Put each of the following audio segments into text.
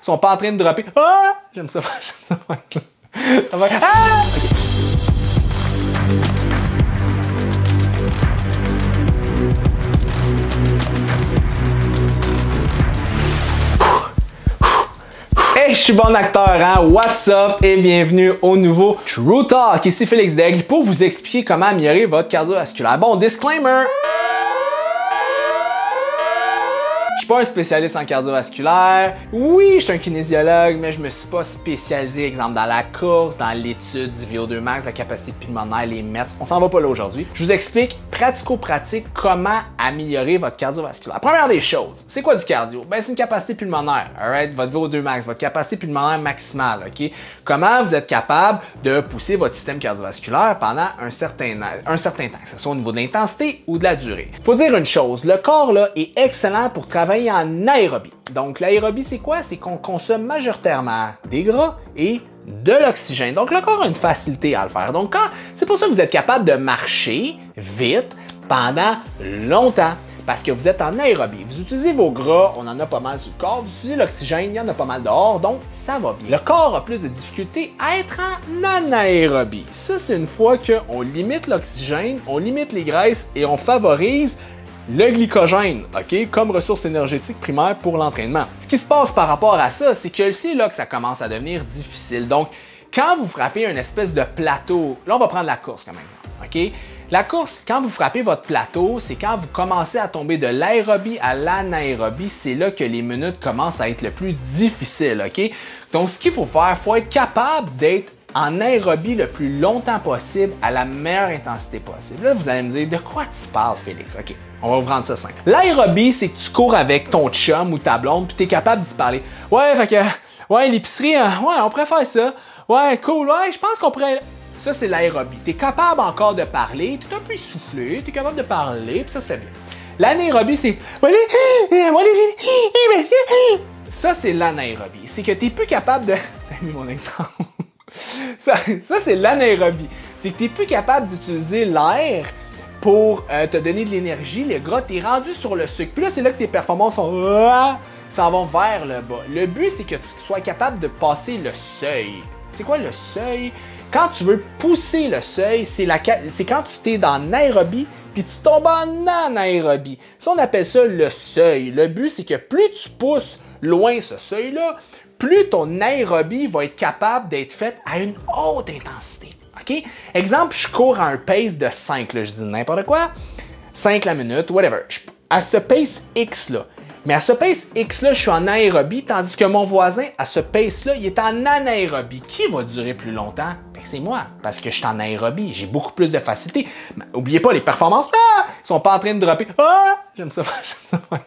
Ils sont pas en train de dropper. Ah! J'aime ça. J'aime ça. Ça va. Ah! Okay. Hey, je suis bon acteur, hein? What's up et bienvenue au nouveau True Talk. Ici Félix Daigle pour vous expliquer comment améliorer votre cardiovasculaire. Bon, disclaimer! Je suis pas un spécialiste en cardiovasculaire. Oui, je suis un kinésiologue, mais je me suis pas spécialisé, exemple, dans la course, dans l'étude du VO2 max, la capacité pulmonaire, les METs. On s'en va pas là aujourd'hui. Je vous explique pratico-pratique comment améliorer votre cardiovasculaire. Première des choses, c'est quoi du cardio? Ben, c'est une capacité pulmonaire, alright? Votre VO2 max, votre capacité pulmonaire maximale, ok? Comment vous êtes capable de pousser votre système cardiovasculaire pendant un certain temps, que ce soit au niveau de l'intensité ou de la durée. Faut dire une chose, le corps là est excellent pour travailler en aérobie. Donc l'aérobie, c'est quoi? C'est qu'on consomme majoritairement des gras et de l'oxygène. Donc le corps a une facilité à le faire. Donc c'est pour ça que vous êtes capable de marcher vite pendant longtemps. Parce que vous êtes en aérobie. Vous utilisez vos gras, on en a pas mal sur le corps. Vous utilisez l'oxygène, il y en a pas mal dehors, donc ça va bien. Le corps a plus de difficultés à être en anaérobie. Ça, c'est une fois qu'on limite l'oxygène, on limite les graisses et on favorise le glycogène, ok, comme ressource énergétique primaire pour l'entraînement. Ce qui se passe par rapport à ça, c'est que c'est là que ça commence à devenir difficile. Donc, quand vous frappez une espèce de plateau, là on va prendre la course comme exemple, ok? La course, quand vous frappez votre plateau, c'est quand vous commencez à tomber de l'aérobie à l'anaérobie, c'est là que les minutes commencent à être le plus difficiles, ok? Donc, ce qu'il faut faire, il faut être capable d'être en aérobie le plus longtemps possible à la meilleure intensité possible. Là, vous allez me dire, de quoi tu parles, Félix? OK, on va vous rendre ça simple. L'aérobie, c'est que tu cours avec ton chum ou ta blonde, puis tu es capable d'y parler. Ouais, fait que, ouais, l'épicerie, ouais, on pourrait faire ça. Ouais, cool, ouais, je pense qu'on pourrait... Ça, c'est l'aérobie. Tu es capable encore de parler, tu es un peu essoufflé, tu es capable de parler, puis ça se fait bien. L'anaérobie, c'est... Ça, c'est l'anaérobie. C'est que tu n'es plus capable de... J'ai mis mon exemple. Ça c'est l'anaérobie. C'est que tu n'es plus capable d'utiliser l'air pour te donner de l'énergie. Le gras, tu es rendu sur le sucre. Puis là, c'est là que tes performances s'en vont vers le bas. Le but, c'est que tu sois capable de passer le seuil. C'est quoi le seuil? Quand tu veux pousser le seuil, c'est quand tu t'es dans l'aérobie puis tu tombes en anaérobie. Ça, on appelle ça le seuil. Le but, c'est que plus tu pousses loin ce seuil-là, plus ton aérobie va être capable d'être faite à une haute intensité. OK? Exemple, je cours à un pace de 5, là, je dis n'importe quoi, 5 la minute, whatever. À ce pace X-là. Mais à ce pace X-là, je suis en aérobie, tandis que mon voisin, à ce pace-là, il est en anaérobie. Qui va durer plus longtemps? Ben, c'est moi, parce que je suis en aérobie, j'ai beaucoup plus de facilité. Mais oubliez pas, les performances, ils sont pas en train de dropper. Ah! J'aime ça, j'aime ça.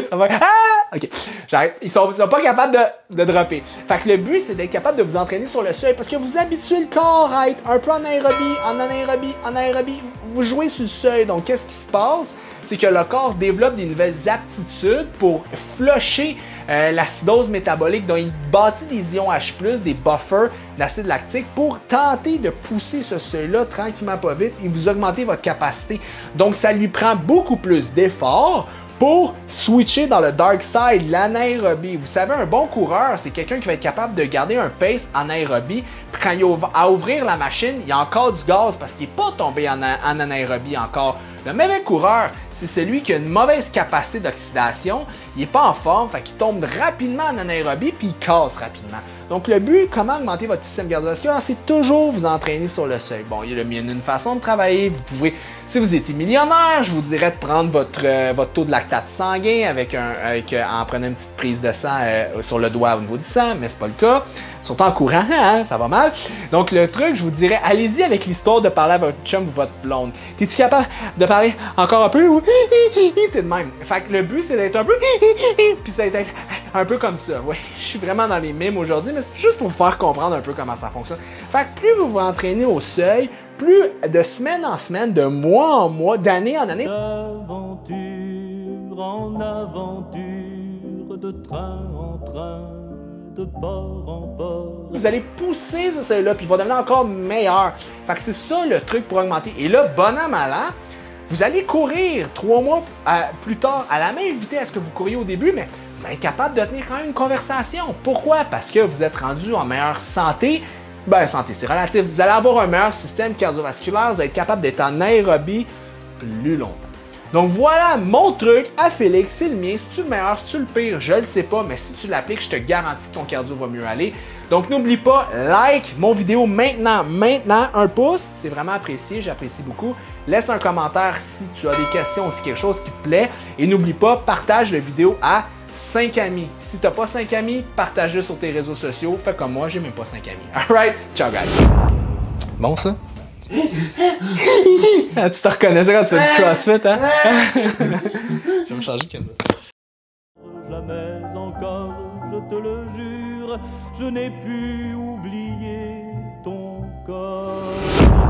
Ça va. Ah! OK. J'arrête. Ils sont pas capables de dropper. Fait que le but, c'est d'être capable de vous entraîner sur le seuil parce que vous habituez le corps à être un peu en aérobie, en anaérobie, en aérobie. Vous jouez sur le seuil. Donc, qu'est-ce qui se passe? C'est que le corps développe des nouvelles aptitudes pour flusher l'acidose métabolique, dont il bâtit des ions H+, des buffers d'acide lactique pour tenter de pousser ce seuil-là tranquillement pas vite et vous augmenter votre capacité. Donc, ça lui prend beaucoup plus d'efforts pour switcher dans le dark side, l'anaérobie. Vous savez, un bon coureur, c'est quelqu'un qui va être capable de garder un pace en aérobie, puis quand il va ouvrir la machine, il y a encore du gaz parce qu'il n'est pas tombé en anaérobie encore. Le mauvais coureur, c'est celui qui a une mauvaise capacité d'oxydation, il n'est pas en forme, fait qu'il tombe rapidement en anaérobie, puis il casse rapidement. Donc le but, comment augmenter votre système cardiovasculaire, c'est toujours vous entraîner sur le seuil. Bon, il y a une façon de travailler, vous pouvez, si vous étiez millionnaire, je vous dirais de prendre votre taux de lactate sanguin en prenant une petite prise de sang sur le doigt au niveau du sang, mais c'est pas le cas. Ils sont en courant, hein, ça va mal. Donc le truc, je vous dirais, allez-y avec l'histoire de parler à votre chum ou votre blonde. T'es-tu capable de parler encore un peu ou t'es de même? Fait que le but, c'est d'être un peu puis ça va être un peu comme ça. Ouais, je suis vraiment dans les mimes aujourd'hui, mais c'est juste pour vous faire comprendre un peu comment ça fonctionne. Fait que plus vous vous entraînez au seuil, plus de semaine en semaine, de mois en mois, d'année en année. Aventure en aventure, de train en train, de port en port. Vous allez pousser ce seuil-là, puis il va devenir encore meilleur. Fait que c'est ça le truc pour augmenter. Et là, bon an, mal an, vous allez courir 3 mois plus tard à la même vitesse que vous couriez au début, mais vous allez être capable de tenir quand même une conversation. Pourquoi? Parce que vous êtes rendu en meilleure santé. Ben, santé, c'est relatif. Vous allez avoir un meilleur système cardiovasculaire, vous allez être capable d'être en aérobie plus longtemps. Donc voilà mon truc à Félix, c'est le mien. Si tu le meilleur, si tu le pire, je le sais pas, mais si tu l'appliques, je te garantis que ton cardio va mieux aller. Donc n'oublie pas, like mon vidéo maintenant, un pouce, c'est vraiment apprécié, j'apprécie beaucoup. Laisse un commentaire si tu as des questions ou si quelque chose qui te plaît. Et n'oublie pas, partage la vidéo à 5 amis. Si tu n'as pas 5 amis, partage-le sur tes réseaux sociaux. Fais comme moi, j'ai même pas 5 amis. Alright, ciao guys. Bon ça? Ah, tu te reconnais ça quand tu fais du CrossFit, hein? Je vais me changer comme ça. Jamais encore, je te le jure, je n'ai pu oublier ton corps.